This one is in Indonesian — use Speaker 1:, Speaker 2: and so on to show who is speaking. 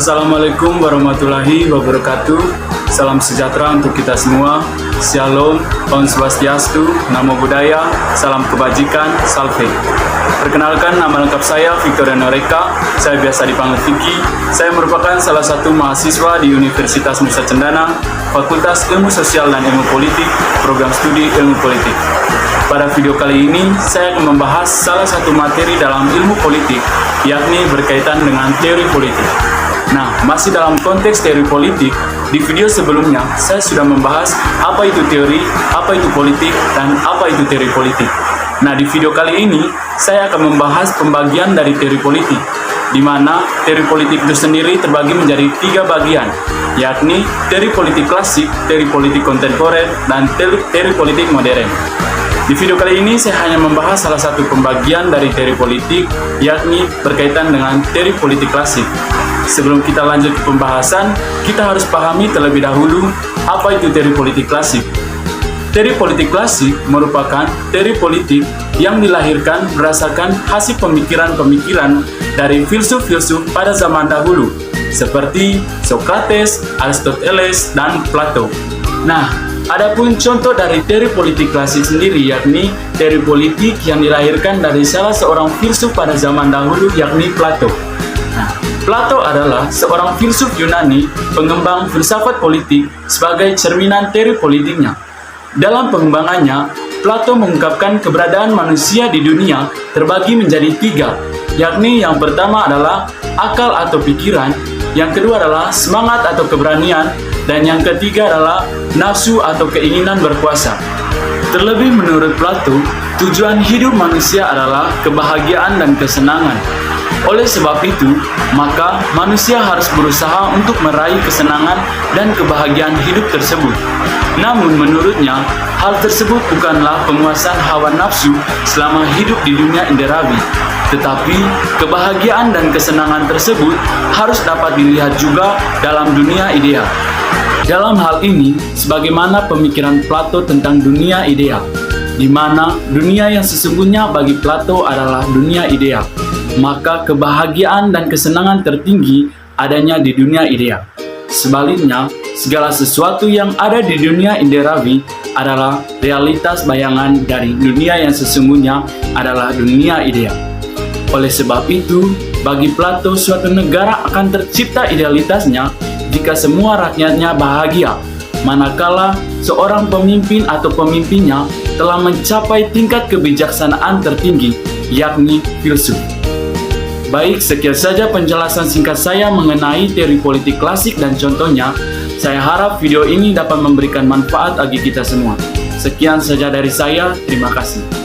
Speaker 1: Assalamualaikum warahmatullahi wabarakatuh. Salam sejahtera untuk kita semua. Shalom, Om Swastiastu, Namo Buddhaya, salam kebajikan, salve. Perkenalkan, nama lengkap saya Victoriano Reka. Saya biasa dipanggil Vicky. Saya merupakan salah satu mahasiswa di Universitas Nusa Cendana, Fakultas Ilmu Sosial dan Ilmu Politik, Program Studi Ilmu Politik. Pada video kali ini, saya akan membahas salah satu materi dalam ilmu politik, yakni berkaitan dengan teori politik. Nah, masih dalam konteks teori politik, di video sebelumnya saya sudah membahas apa itu teori, apa itu politik, dan apa itu teori politik. Nah, di video kali ini, saya akan membahas pembagian dari teori politik, di mana teori politik itu sendiri terbagi menjadi 3 bagian, yakni teori politik klasik, teori politik kontemporer, dan teori politik modern. Di video kali ini saya hanya membahas salah satu pembagian dari teori politik, yakni berkaitan dengan teori politik klasik. Sebelum kita lanjut ke pembahasan, kita harus pahami terlebih dahulu apa itu teori politik klasik. Teori politik klasik merupakan teori politik yang dilahirkan berdasarkan hasil pemikiran-pemikiran dari filsuf-filsuf pada zaman dahulu, seperti Socrates, Aristoteles, dan Plato. Nah, adapun contoh dari teori politik klasik sendiri, yakni teori politik yang dilahirkan dari salah seorang filsuf pada zaman dahulu, yakni Plato. Nah, Plato adalah seorang filsuf Yunani, pengembang filsafat politik sebagai cerminan teori politiknya. Dalam pengembangannya, Plato mengungkapkan keberadaan manusia di dunia terbagi menjadi 3, yakni yang pertama adalah akal atau pikiran, yang kedua adalah semangat atau keberanian, dan yang ketiga adalah nafsu atau keinginan berkuasa. Terlebih menurut Plato, tujuan hidup manusia adalah kebahagiaan dan kesenangan. Oleh sebab itu, maka manusia harus berusaha untuk meraih kesenangan dan kebahagiaan hidup tersebut. Namun menurutnya, hal tersebut bukanlah penguasaan hawa nafsu selama hidup di dunia inderawi, tetapi kebahagiaan dan kesenangan tersebut harus dapat dilihat juga dalam dunia ideal. Dalam hal ini, sebagaimana pemikiran Plato tentang dunia ideal, di mana dunia yang sesungguhnya bagi Plato adalah dunia ideal, maka kebahagiaan dan kesenangan tertinggi adanya di dunia ideal. Sebaliknya, segala sesuatu yang ada di dunia inderawi adalah realitas bayangan dari dunia yang sesungguhnya adalah dunia ideal. Oleh sebab itu, bagi Plato suatu negara akan tercipta idealitasnya jika semua rakyatnya bahagia, manakala seorang pemimpin atau pemimpinnya telah mencapai tingkat kebijaksanaan tertinggi, yakni filsuf. Baik, sekian saja penjelasan singkat saya mengenai teori politik klasik dan contohnya. Saya harap video ini dapat memberikan manfaat bagi kita semua. Sekian saja dari saya, terima kasih.